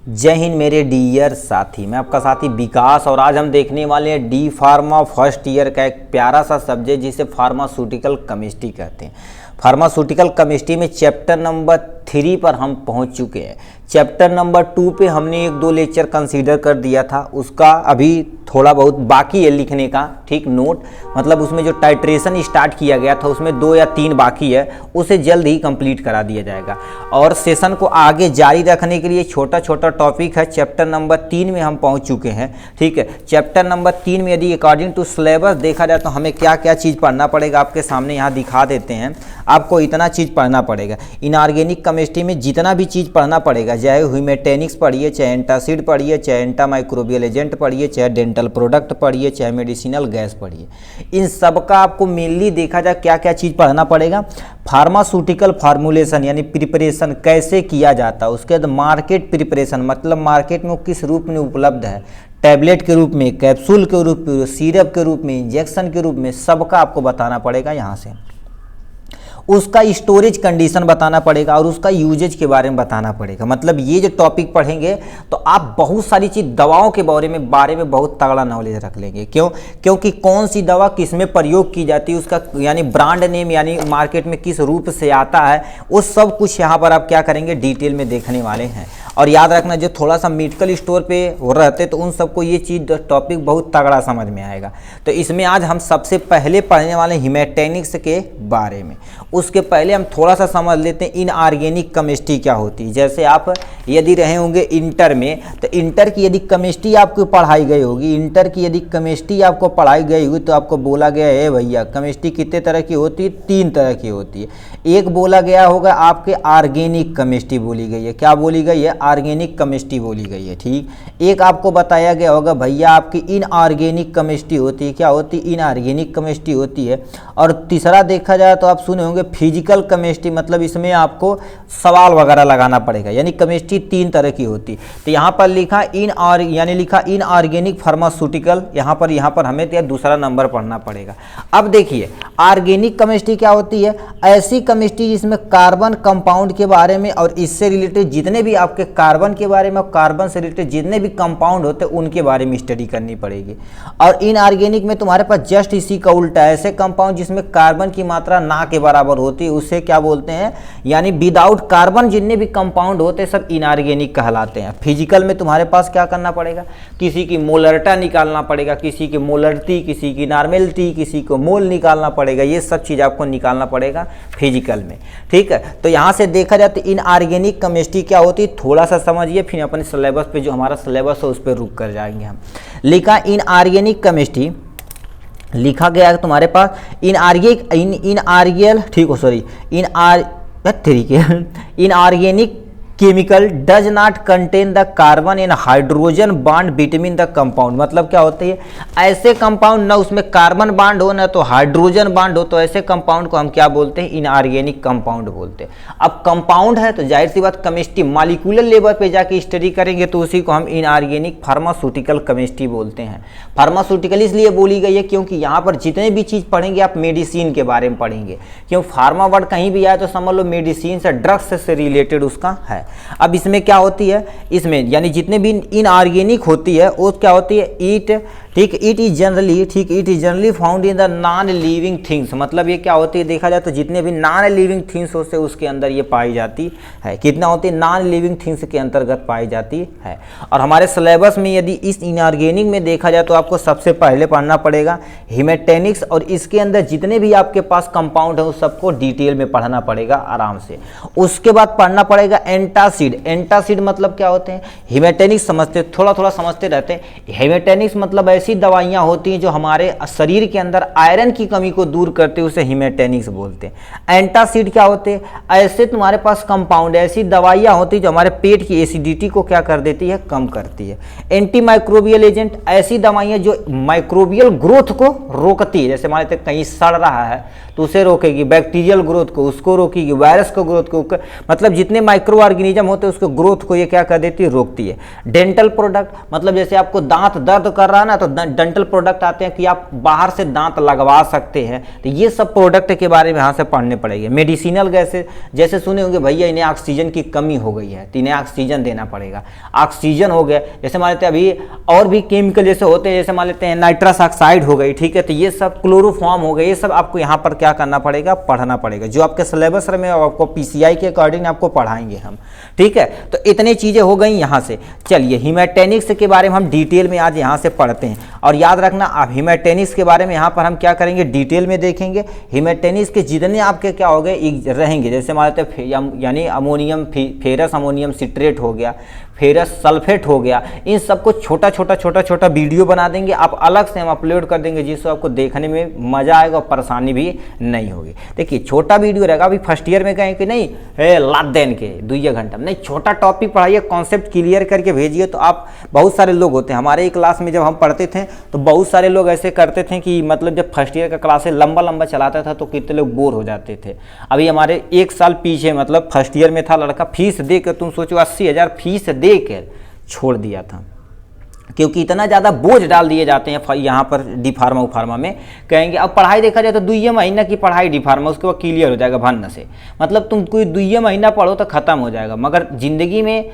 जय हिंद मेरे डियर साथी, मैं आपका साथी विकास और आज हम देखने वाले हैं डी फार्मा फर्स्ट ईयर का एक प्यारा सा सब्जेक्ट जिसे फार्मास्यूटिकल केमिस्ट्री कहते हैं। फार्मास्यूटिकल केमिस्ट्री में चैप्टर नंबर 3 पर हम पहुंच चुके हैं। चैप्टर नंबर 2 पे हमने 1-2 लेक्चर कंसीडर कर दिया था, उसका अभी थोड़ा बहुत बाकी है लिखने का, ठीक नोट, मतलब उसमें जो टाइट्रेशन स्टार्ट किया गया था उसमें 2 या 3 बाकी है, उसे जल्द ही कंप्लीट करा दिया जाएगा। और सेशन को आगे जारी रखने के लिए छोटा छोटा टॉपिक है। चैप्टर नंबर 3 में हम पहुंच चुके हैं, ठीक है। चैप्टर नंबर 3 में यदि अकॉर्डिंग टू सिलेबस देखा जाए तो हमें क्या क्या चीज़ पढ़ना पड़ेगा आपके सामने यहाँ दिखा देते हैं। आपको इतना चीज़ पढ़ना पड़ेगा। इनऑर्गेनिक केमिस्ट्री में जितना भी चीज़ पढ़ना पड़ेगा, चाहे ह्यूमेटेनिक्स पढ़िए, चाहे एंटासिड पढ़िए, चाहे एंटा माइक्रोबियल एजेंट पढ़िए, चाहे डेंटल प्रोडक्ट पढ़िए, चाहे मेडिसिनल गैस पढ़िए, इन सब का आपको मेनली देखा जाए क्या क्या चीज़ पढ़ना पड़ेगा। फार्मास्यूटिकल फार्मूलेशन यानी प्रिपरेशन कैसे किया जाता है, उसके बाद मार्केट प्रिपरेशन मतलब मार्केट में वो किस रूप में उपलब्ध है, टैबलेट के रूप में, कैप्सूल के रूप में, सिरप के रूप में, इंजेक्शन के रूप में, सबका आपको बताना पड़ेगा यहाँ से। उसका स्टोरेज कंडीशन बताना पड़ेगा और उसका यूजेज के बारे में बताना पड़ेगा। मतलब ये जो टॉपिक पढ़ेंगे तो आप बहुत सारी चीज़ दवाओं के बारे में बहुत तगड़ा नॉलेज रख लेंगे। क्यों? क्योंकि कौन सी दवा किस में प्रयोग की जाती है, उसका यानी ब्रांड नेम यानी मार्केट में किस रूप से आता है, वो सब कुछ यहाँ पर आप क्या करेंगे डिटेल में देखने वाले हैं। और याद रखना जो थोड़ा सा मेडिकल स्टोर पे रहते तो उन सबको ये चीज़ टॉपिक बहुत तगड़ा समझ में आएगा। तो इसमें आज हम सबसे पहले पढ़ने वाले हीमेटेनिक्स के बारे में। उसके पहले हम थोड़ा सा समझ लेते हैं इनऑर्गेनिक केमिस्ट्री क्या होती है। जैसे आप यदि रहे होंगे इंटर में, तो इंटर की यदि केमिस्ट्री आपको पढ़ाई गई होगी, इंटर की यदि केमिस्ट्री आपको पढ़ाई गई हुई तो आपको बोला गया है भैया केमिस्ट्री कितने तरह की होती है, 3 तरह की होती है। एक बोला गया होगा आपके ऑर्गेनिक केमिस्ट्री बोली गई है। क्या बोली गई है? ऑर्गेनिक केमिस्ट्री बोली गई है, ठीक। एक आपको बताया गया होगा भैया आपकी इनऑर्गेनिक केमिस्ट्री होती है। क्या होती है? इनऑर्गेनिक केमिस्ट्री होती है। और तीसरा देखा जाए तो आप सुने होंगे फिजिकल केमिस्ट्री, मतलब इसमें आपको सवाल वगैरह लगाना पड़ेगा, यानी केमिस्ट्री 3 तरह की होती है। तो यहाँ पर लिखा लिखा इनऑर्गेनिक फार्मास्यूटिकल, यहाँ पर हमें तो दूसरा नंबर पढ़ना पड़ेगा। अब देखिए ऑर्गेनिक केमिस्ट्री क्या होती है? ऐसी केमिस्ट्री जिसमें कार्बन कंपाउंड के बारे में और इससे रिलेटेड जितने भी आपके कार्बन के बारे में और कार्बन से रिलेटेड जितने भी कंपाउंड होते हैं उनके बारे में स्टडी करनी पड़ेगी। और इनऑर्गेनिक में तुम्हारे पास जस्ट इसी का उल्टा है, ऐसे कंपाउंड जिसमें कार्बन की मात्रा ना के बराबर होती है उसे क्या बोलते हैं, यानी विदाउट कार्बन जितने भी कंपाउंड होते हैं सब इनऑर्गेनिक कहलाते हैं। फिजिकल में तुम्हारे पास क्या करना पड़ेगा, किसी की मोलरिटी निकालना पड़ेगा, किसी की मोलरिटी, किसी की नॉर्मेलिटी, किसी को मोल निकालना पड़ेगा, ये सब चीज़ आपको निकालना पड़ेगा फिजिकल में, ठीक है। तो यहाँ से देखा जाए तो इनऑर्गेनिक केमिस्ट्री क्या होती है थोड़ा सा समझिए, फिर अपने सिलेबस पे जो हमारा सिलेबस है उस पर रुक कर जाएंगे हम। लिखा इनऑर्गेनिक केमिस्ट्री, लिखा गया है तुम्हारे पास inorganic chemical does not contain the carbon and hydrogen bond between the compound. मतलब क्या होती है, ऐसे कंपाउंड ना उसमें कार्बन बॉन्ड हो ना तो हाइड्रोजन बॉन्ड हो, तो ऐसे कंपाउंड को हम क्या बोलते हैं, इनऑर्गेनिक कंपाउंड बोलते हैं। अब कंपाउंड है तो जाहिर सी बात केमिस्ट्री मॉलिक्यूलर लेवल पे जाके स्टडी करेंगे तो उसी को हम इनऑर्गेनिक फार्मास्यूटिकल केमिस्ट्री बोलते हैं। फार्मास्यूटिकल इसलिए बोली गई है क्योंकि यहाँ पर जितने भी चीज़ पढ़ेंगे आप मेडिसिन के बारे में पढ़ेंगे, क्यों फार्मा वर्ड कहीं भी आए तो समझ लो मेडिसिन से ड्रग्स से रिलेटेड उसका है। अब इसमें क्या होती है, इसमें यानी जितने भी इनऑर्गेनिक होती है वो क्या होती है, it is generally found in the non living things. मतलब ये क्या होती है देखा जाए तो जितने भी नॉन लिविंग थिंग्स होते हैं उसके अंदर ये पाई जाती है। कितना होती है, नॉन लिविंग थिंग्स के अंतर्गत पाई जाती है। और हमारे सिलेबस में यदि इस इनऑर्गेनिक में देखा जाए तो आपको सबसे पहले पढ़ना पड़ेगा हीमेटेनिक्स, और इसके अंदर जितने भी आपके पास कंपाउंड है उस सबको डिटेल में पढ़ना पड़ेगा आराम से। उसके बाद पढ़ना पड़ेगा एंटासिड। एंटासिड मतलब क्या होते हैं, हीमेटेनिक्स समझते थोड़ा समझते रहते हैं। हीमेटेनिक्स मतलब ऐसी दवाइयाँ होती हैं जो हमारे शरीर के अंदर आयरन की कमी को दूर करते हैं, उसे हीमेटेनिक्स बोलते हैं। एंटासिड क्या होते हैं, ऐसे तुम्हारे पास कंपाउंड ऐसी दवाइयाँ होती हैं जो हमारे पेट की एसिडिटी को क्या कर देती है, कम करती है। एंटी माइक्रोबियल एजेंट ऐसी दवाइयाँ जो माइक्रोबियल ग्रोथ को रोकती है, जैसे मान लेते कहीं सड़ रहा है तो उसे रोकेगी, बैक्टीरियल ग्रोथ को उसको रोकेगी, वायरस को ग्रोथ को, मतलब जितने माइक्रो ऑर्गेनिज्म होते हैं उसको ग्रोथ को ये क्या कर देती है, रोकती है। डेंटल प्रोडक्ट मतलब जैसे आपको दांत दर्द कर रहा है ना तो डेंटल प्रोडक्ट आते हैं कि आप बाहर से दांत लगवा सकते हैं, तो ये सब प्रोडक्ट के बारे में यहाँ से पढ़ने पड़ेंगे। मेडिसिनल गैसेज, जैसे सुने होंगे भैया इन्हें ऑक्सीजन की कमी हो गई है तो इन्हें ऑक्सीजन देना पड़ेगा, ऑक्सीजन हो गया। जैसे मान लेते हैं अभी और भी केमिकल जैसे होते हैं, जैसे मान लेते हैं नाइट्रस ऑक्साइड हो गई, ठीक है, तो ये सब क्लोरोफॉर्म हो गए, ये सब आपको यहाँ पर क्या करना पड़ेगा, पढ़ना पड़ेगा, जो आपके सिलेबस में आपको पीसीआई के अकॉर्डिंग आपको पढ़ाएंगे हम, ठीक है। तो इतनी चीज़ें हो गई यहाँ से। चलिए हीमेटेनिक्स के बारे में हम डिटेल में आज यहाँ से पढ़ते हैं, और याद रखना आप हीमेटेनिक्स के बारे में यहाँ पर हम क्या करेंगे, डिटेल में देखेंगे। हीमेटेनिक्स के जितने आपके क्या हो गए रहेंगे, जैसे मान लेते हैं यानी अमोनियम फेरस अमोनियम सिट्रेट हो गया, फेरस सल्फेट हो गया, इन सबको छोटा छोटा वीडियो बना देंगे, आप अलग से हम अपलोड कर देंगे, जिससे आपको देखने में मजा आएगा और परेशानी भी नहीं होगी। देखिए छोटा वीडियो रहेगा, अभी फर्स्ट ईयर में कहें कि नहीं लाद देन के 2 घंटा नहीं, छोटा टॉपिक पढ़ाइए, कॉन्सेप्ट क्लियर करके भेजिए। तो आप बहुत सारे लोग होते हैं हमारे क्लास में, जब हम पढ़ते थे तो बहुत सारे लोग ऐसे करते थे कि मतलब जब फर्स्ट ईयर का क्लास लंबा चलाता था तो कितने लोग बोर हो जाते थे। अभी हमारे 1 साल पीछे मतलब फर्स्ट ईयर में था लड़का, फीस दे कर तुम सोचो 80,000 फीस दे कर छोड़ दिया था, क्योंकि इतना ज़्यादा बोझ डाल दिए जाते हैं यहाँ पर डी फार्मा फार्मा में। कहेंगे अब पढ़ाई देखा जाए तो 2 महीना की पढ़ाई डी फार्मा, उसके बाद क्लियर हो जाएगा भन्न से, मतलब तुम कोई 2 महीना पढ़ो तो ख़त्म हो जाएगा। मगर ज़िंदगी में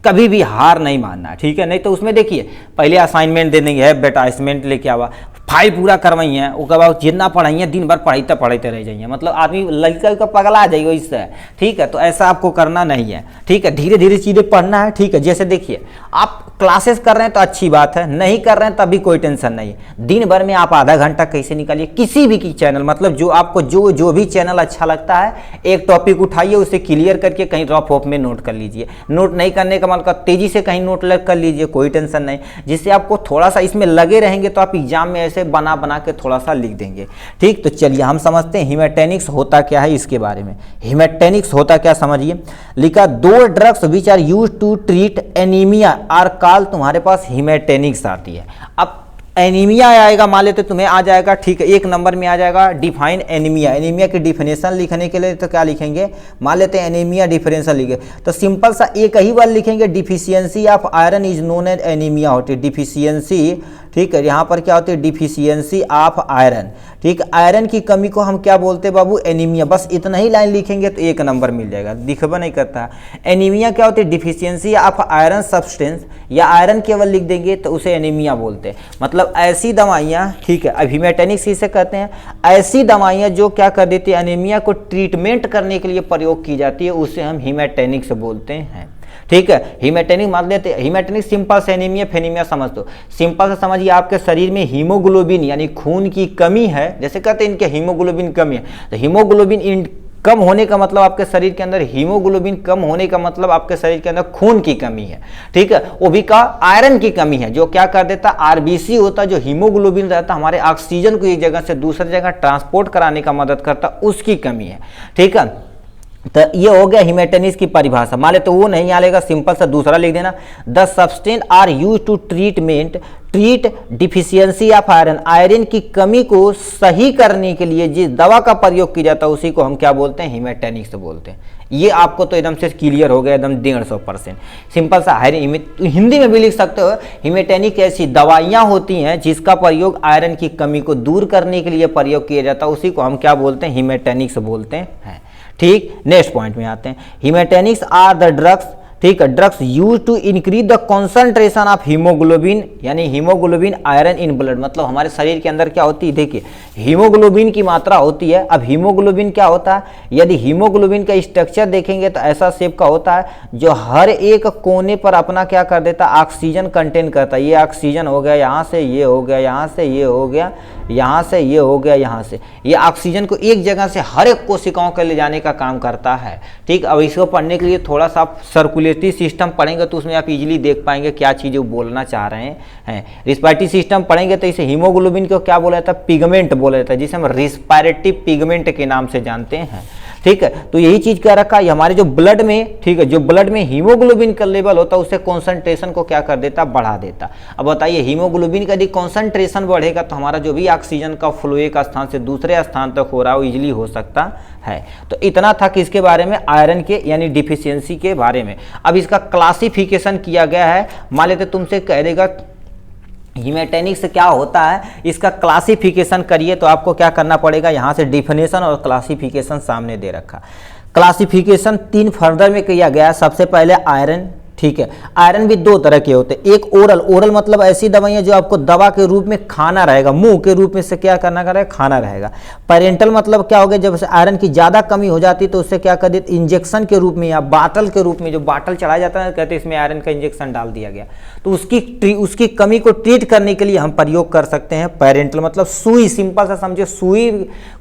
कभी भी हार नहीं मानना, ठीक है। नहीं तो उसमें देखिए पहले असाइनमेंट दे देंगे, है बेटा असाइनमेंट लेके आवा, फाइल पूरा करवाइए, उसके बाद जितना पढ़ाइए दिन भर पढ़ाते रह जाइए, मतलब आदमी लड़का का पगला आ जाएगा इससे, ठीक है। तो ऐसा आपको करना नहीं है, ठीक है। धीरे धीरे चीज़ें पढ़ना है, ठीक है। जैसे देखिए आप क्लासेस कर रहे हैं तो अच्छी बात है, नहीं कर रहे हैं तभी कोई टेंशन नहीं है। दिन भर में आप आधा घंटा कैसे निकालिए, किसी भी की चैनल, मतलब जो आपको जो भी चैनल अच्छा लगता है, एक टॉपिक उठाइए, उसे क्लियर करके कहीं रफ ऑफ में नोट कर लीजिए। नोट नहीं करने का मतलब तेजी से कहीं नोट कर लीजिए, कोई टेंशन नहीं, जिससे आपको थोड़ा सा इसमें लगे रहेंगे तो आप एग्जाम में ऐसे बना के थोड़ा सा लिख देंगे, ठीक। तो चलिए हम समझते हैं हीमेटेनिक्स होता क्या है, इसके बारे में। हीमेटेनिक्स होता क्या समझिए, लिखा 2 drugs which are used to treat anaemia are call, तुम्हारे पास हीमेटेनिक्स आती है। अब एनीमिया आएगा, मान लेते तुम्हें आ जाएगा, ठीक है, 1 नंबर में आ जाएगा डिफाइन एनीमिया। एनीमिया की डिफिनेशन लिखने के लिए तो क्या लिखेंगे, मान लेते हैं एनीमिया डिफिनेशन लिखे तो सिंपल सा एक ही बार लिखेंगे, deficiency of iron is known as anaemia होती है। डिफिशियंसी, ठीक है, यहाँ पर क्या होती है, डिफिशियंसी ऑफ आयरन, ठीक। आयरन की कमी को हम क्या बोलते हैं बाबू, एनीमिया। बस इतना ही लाइन लिखेंगे तो 1 नंबर मिल जाएगा, दिखबा नहीं करता। एनीमिया क्या होती है, डिफिशियंसी ऑफ आयरन सब्सटेंस, या आयरन केवल लिख देंगे तो उसे एनीमिया बोलते हैं। मतलब ऐसी दवाइयाँ, ठीक है, अब हीमेटेनिक्स इसे कहते हैं, ऐसी दवाइयाँ जो क्या कर देती है, एनीमिया को ट्रीटमेंट करने के लिए प्रयोग की जाती है, उसे हम हीमेटेनिक्स बोलते हैं, ठीक है। हीमेटेनिक मान लेते हैं, हीमेटेनिक सिंपल से एनीमिया फेनीमिया समझ दो। सिंपल से समझिए आपके शरीर में हीमोग्लोबिन यानी खून की कमी है, जैसे कहते हैं इनके हीमोग्लोबिन कमी है, तो हीमोग्लोबिन कम होने का मतलब आपके शरीर के अंदर हीमोग्लोबिन कम होने का मतलब आपके शरीर के अंदर खून की कमी है, ठीक है। वो भी का आयरन की कमी है, जो क्या कर देता, आरबीसी होता, जो हीमोग्लोबिन रहता हमारे ऑक्सीजन को एक जगह से दूसरी जगह ट्रांसपोर्ट कराने का मदद करता, उसकी कमी है, ठीक है। तो ये हो गया हीमेटेनिक्स की परिभाषा। मान ले तो वो नहीं आएगा, सिंपल सा दूसरा लिख देना, the substance are use to treat deficiency of iron, iron की कमी को सही करने के लिए जिस दवा का प्रयोग किया जाता है उसी को हम क्या बोलते हैं, हीमेटेनिक्स बोलते हैं। ये आपको तो एकदम से क्लियर हो गया, एकदम 150%। सिंपल सा हिंदी में भी लिख सकते हो, हीमेटेनिक ऐसी दवाइयाँ होती हैं जिसका प्रयोग आयरन की कमी को दूर करने के लिए प्रयोग किया जाता है, उसी को हम क्या बोलते हैं, हीमेटेनिक्स बोलते हैं, ठीक। नेक्स्ट पॉइंट में आते हैं, हीमेटेनिक्स आर द ड्रग्स, ठीक है, drugs use to increase the concentration of haemoglobin, यानी हीमोग्लोबिन आयरन इन ब्लड, मतलब हमारे शरीर के अंदर क्या होती है, देखिए हीमोग्लोबिन की मात्रा होती है। अब हीमोग्लोबिन क्या होता है, यदि हीमोग्लोबिन का स्ट्रक्चर देखेंगे तो ऐसा शेप का होता है जो हर एक कोने पर अपना क्या कर देता है, ऑक्सीजन कंटेन करता है। ये ऑक्सीजन हो गया, यहाँ से ये हो गया, यहाँ से ये हो गया, यहाँ से ये हो गया, यहाँ से ये ऑक्सीजन को एक जगह से हर एक कोशिकाओं के ले जाने का काम करता है, ठीक। अब इसको पढ़ने के लिए थोड़ा सा आप सर्कुलेटरी सिस्टम पढ़ेंगे तो उसमें आप इजीली देख पाएंगे क्या चीज़ें वो बोलना चाह रहे हैं। रिस्पायरेटरी सिस्टम पढ़ेंगे तो इसे हीमोग्लोबिन को क्या बोला जाता है, पिगमेंट बोला जाता है, जिसे हम रिस्पायरेटरी पिगमेंट के नाम से जानते हैं, ठीक है। तो यही चीज क्या रखा है, हमारे जो ब्लड में, ठीक है, जो ब्लड में हीमोग्लोबिन का लेवल होता है उससे कॉन्सेंट्रेशन को क्या कर देता, बढ़ा देता। अब बताइए हीमोग्लोबिन का यदि कॉन्सेंट्रेशन बढ़ेगा तो हमारा जो भी ऑक्सीजन का फ्लो एक स्थान से दूसरे स्थान तक हो रहा है वो इजीली हो सकता है। तो इतना था कि इसके बारे में, आयरन के यानी डिफिशियंसी के बारे में। अब इसका क्लासिफिकेशन किया गया है, मान लेते तुमसे कह देगा हीमेटेनिक्स से क्या होता है, इसका क्लासिफिकेशन करिए तो आपको क्या करना पड़ेगा, यहाँ से डिफिनेशन और क्लासिफिकेशन सामने दे रखा। क्लासिफिकेशन 3 फर्दर में किया गया। सबसे पहले आयरन, ठीक है। आयरन भी 2 तरह के होते हैं, एक ओरल, ओरल मतलब ऐसी दवाइयाँ जो आपको दवा के रूप में खाना रहेगा, मुंह के रूप में से क्या करना रहेगा, खाना रहेगा। पेरेंटल मतलब क्या हो गया, जब से आयरन की ज़्यादा कमी हो जाती है तो उससे क्या कर देते, इंजेक्शन के रूप में या बाटल के रूप में, जो बाटल चढ़ाया जाता है, कहते हैं इसमें आयरन का इंजेक्शन डाल दिया गया, तो उसकी कमी को ट्रीट करने के लिए हम प्रयोग कर सकते हैं पेरेंटल। मतलब सुई, सिंपल सा समझे, सुई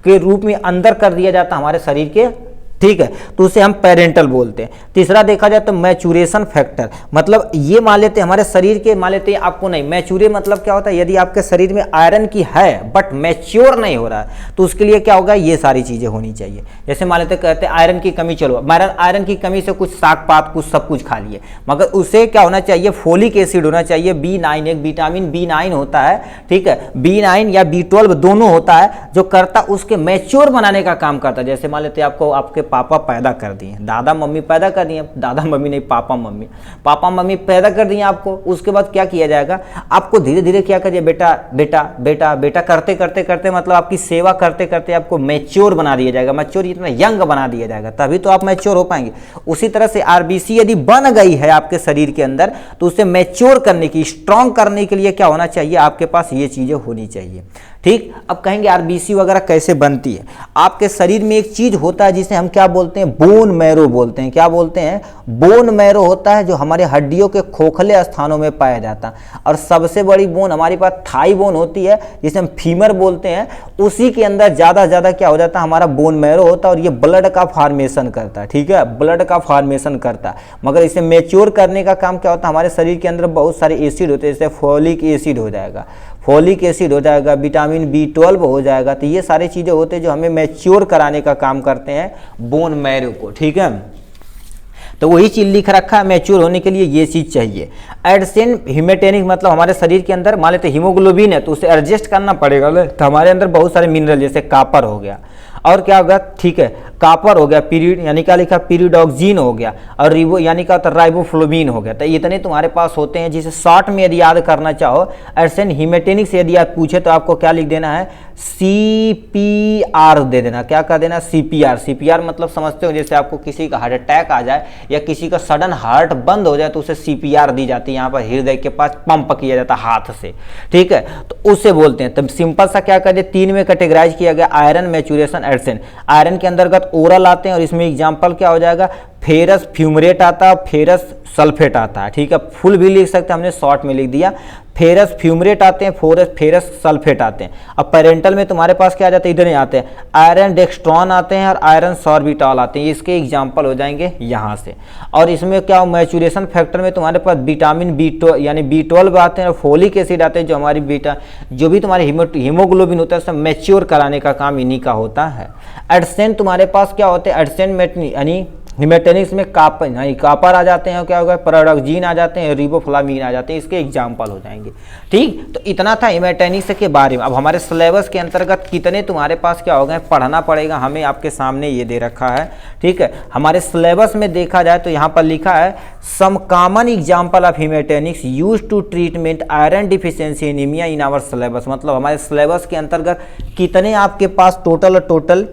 के रूप में अंदर कर दिया जाता है हमारे शरीर के, ठीक है, तो उसे हम पेरेंटल बोलते हैं। तीसरा देखा जाए तो मैचुरेशन फैक्टर, मतलब ये मान लेते हैं हमारे शरीर के, मान लेते हैं आपको नहीं, मैचुरे मतलब क्या होता है, यदि आपके शरीर में आयरन की है बट मैच्योर नहीं हो रहा है तो उसके लिए क्या होगा, ये सारी चीजें होनी चाहिए। जैसे मान लेते कहते हैं आयरन की कमी, चलो आयरन की कमी से कुछ साग पात कुछ सब कुछ खा लिए, मगर उसे क्या होना चाहिए, फोलिक एसिड होना चाहिए, B9, एक विटामिन B9 होता है, ठीक है, B9 या B12 दोनों होता है, जो करता उसके मैच्योर बनाने का काम करता है। जैसे मान लेते हैं आपको आपके पापा पैदा कर दिए, दादा मम्मी पैदा कर दिए, दादा मम्मी नहीं, पापा मम्मी पैदा कर दिए आपको, उसके बाद क्या किया जाएगा, आपको धीरे धीरे क्या करिए, बेटा बेटा बेटा बेटा करते करते करते, मतलब आपकी सेवा करते करते आपको मैच्योर बना दिया जाएगा, मैच्योर इतना यंग बना दिया जाएगा, तभी तो आप मैच्योर हो पाएंगे। उसी तरह से आरबीसी यदि बन गई है आपके शरीर के अंदर तो उसे मैच्योर करने की, स्ट्रांग करने के लिए क्या होना चाहिए, आपके पास ये चीजें होनी चाहिए, ठीक। अब कहेंगे आरबीसी वगैरह कैसे बनती है। आपके शरीर में एक चीज होता है जिसे हम क्या बोलते हैं, बोन मैरो बोलते हैं। क्या बोलते हैं, बोन मैरो होता है, जो हमारे हड्डियों के खोखले स्थानों में पाया जाता है। और सबसे बड़ी बोन हमारे पास थाई बोन होती है, जिसे हम फीमर बोलते हैं, उसी के अंदर ज्यादा क्या हो जाता है, हमारा बोन मैरो होता है, और ये ब्लड का फॉर्मेशन करता है, ठीक है, ब्लड का फॉर्मेशन करता है। मगर इसे मैच्योर करने का काम क्या होता है, हमारे शरीर के अंदर बहुत सारे एसिड होते हैं, जैसे फोलिक एसिड हो जाएगा, फोलिक एसिड हो जाएगा, विटामिन B12 हो जाएगा, तो ये सारी चीजें होते हैं जो हमें मैच्योर कराने का काम करते हैं बोन मैरो को, ठीक है। तो वही चीज लिख रखा है, मैच्योर होने के लिए ये चीज चाहिए। एडसेन हीमेटेनिक मतलब हमारे शरीर के अंदर मान लेते हीमोग्लोबिन है तो उसे एडजस्ट करना पड़ेगा, तो हमारे अंदर बहुत सारे मिनरल, जैसे कापर हो गया, और क्या होगा, ठीक है, कापर हो गया, पीरियड यानी क्या लिखा, पीरियोडॉक्सिन हो गया, और रिबो यानी क्या होता है, राइबोफ्लोविन हो गया। तो इतने तुम्हारे पास होते हैं, जिसे शॉर्ट में यदि याद करना चाहो, एडसेन हीमेटेनिक से यदि आप पूछे तो आपको क्या लिख देना है, CPR दे देना। क्या कर देना, CPR मतलब समझते हो, जैसे आपको किसी का हार्ट अटैक आ जाए या किसी का सडन हार्ट बंद हो जाए तो उसे CPR दी जाती है, यहाँ पर हृदय के पास पंप किया जाता है हाथ से, ठीक है, तो उससे बोलते हैं। तब सिंपल सा क्या कर दिया, 3 में कैटेगराइज किया गया, आयरन, मैचुरेशन, एडसेन। आयरन के अंतर्गत ओरल आते हैं, और इसमें एग्जाम्पल क्या हो जाएगा, फेरस फ्यूमरेट आता है, फेरस सल्फेट आता है, ठीक है, फुल भी लिख सकते हैं, हमने शॉर्ट में लिख दिया, फेरस फ्यूमरेट आते हैं, फेरस सल्फेट आते हैं। अब पेरेंटल में तुम्हारे पास क्या आ जाते हैं, इधर ही आते हैं, आयरन डेक्स्ट्रॉन आते हैं और आयरन सॉर्बिटॉल आते हैं, इसके एग्जाम्पल हो जाएंगे यहाँ से। और इसमें क्या हो, मैचुरेशन फैक्टर में तुम्हारे पास विटामिन B12 यानी B12 आते हैं, और फोलिक एसिड आते हैं, जो हमारी जो भी तुम्हारे हीमोग्लोबिन होता है उसे मैच्योर कराने का काम इन्हीं का होता है। एडसेन तुम्हारे पास क्या होते हैं, एडसेन यानी हीमेटेनिक्स में कापर आ जाते हैं, क्या होगा, पैराडॉक्सिन आ जाते हैं, रिबोफ्लाविन आ जाते हैं, इसके एग्जाम्पल हो जाएंगे, ठीक। तो इतना था हीमेटेनिक्स के बारे में। अब हमारे सिलेबस के अंतर्गत कितने तुम्हारे पास क्या हो गए, पढ़ना पड़ेगा हमें, आपके सामने ये दे रखा है, ठीक है। हमारे सिलेबस में देखा जाए तो यहाँ पर लिखा है, some common example of haematinics use to treatment iron deficiency anaemia in our syllabus. मतलब हमारे सिलेबस के अंतर्गत कितने आपके पास टोटल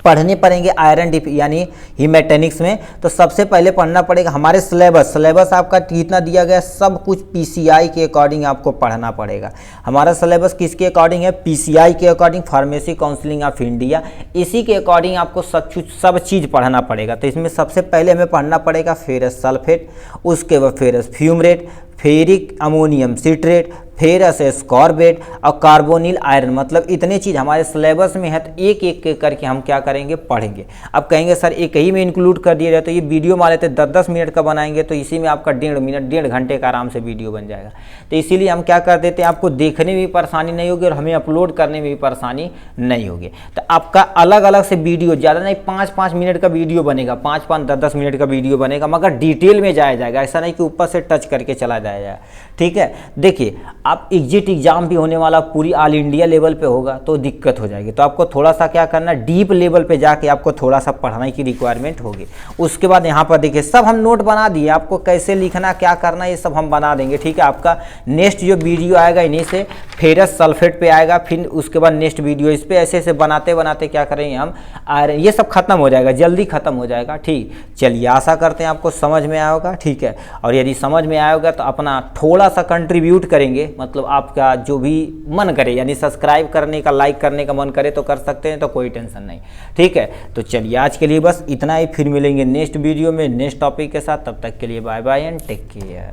पढ़ने पड़ेंगे आयरन यानी हीमेटेनिक्स में। तो सबसे पहले पढ़ना पड़ेगा हमारे सिलेबस आपका कितना दिया गया, सब कुछ PCI के अकॉर्डिंग आपको पढ़ना पड़ेगा। हमारा सिलेबस किसके अकॉर्डिंग है, PCI के according, pharmacy counselling of India, इसी के अकॉर्डिंग आपको सब चीज़ पढ़ना पड़ेगा। तो इसमें सबसे पहले हमें पढ़ना पड़ेगा फेरस सल्फेट, उसके बाद ferrous fumarate, ferric ammonium citrate, ferrous ascorbate और कार्बोनिल आयरन। मतलब इतने चीज़ हमारे सिलेबस में है, तो एक एक करके हम क्या करेंगे, पढ़ेंगे। अब कहेंगे सर एक ही में इंक्लूड कर दिया जाए तो ये वीडियो मान लेते 10-10 मिनट का बनाएंगे तो इसी में आपका 1.5 मिनट 1.5 घंटे का आराम से वीडियो बन जाएगा। तो इसीलिए हम क्या कर देते हैं, आपको देखने में भी परेशानी नहीं होगी और हमें अपलोड करने में भी परेशानी नहीं होगी। तो आपका अलग अलग से वीडियो, ज़्यादा नहीं 5-5 मिनट का वीडियो बनेगा, 5-5 10-10 मिनट का वीडियो बनेगा, मगर डिटेल में जाया जाएगा, ऐसा नहीं कि ऊपर से टच करके चला जाएगा, ठीक है। देखिए आप एग्जिट एग्जाम भी होने वाला पूरी ऑल इंडिया लेवल पे होगा तो दिक्कत हो जाएगी। तो आपको थोड़ा सा क्या करना, डीप लेवल पे जाके आपको थोड़ा सा पढ़ने की रिक्वायरमेंट होगी। उसके बाद यहाँ पर देखिए सब हम नोट बना दिए, आपको कैसे लिखना क्या करना ये सब हम बना देंगे, ठीक है। आपका नेक्स्ट जो वीडियो आएगा इन्हीं से फेरस सल्फेट पे आएगा, फिर उसके बाद नेक्स्ट वीडियो इस पर ऐसे ऐसे बनाते बनाते क्या करेंगे हम, और ये सब खत्म हो जाएगा, जल्दी खत्म हो जाएगा। ठीक, चलिए आशा करते हैं आपको समझ में आया होगा, ठीक है। और यदि समझ में आया होगा तो अपना थोड़ा सा कंट्रीब्यूट करेंगे, मतलब आपका जो भी मन करे, यानी सब्सक्राइब करने का, लाइक करने का मन करे तो कर सकते हैं, तो कोई टेंशन नहीं, ठीक है। तो चलिए आज के लिए बस इतना ही, फिर मिलेंगे नेक्स्ट वीडियो में नेक्स्ट टॉपिक के साथ। तब तक के लिए bye bye and take care.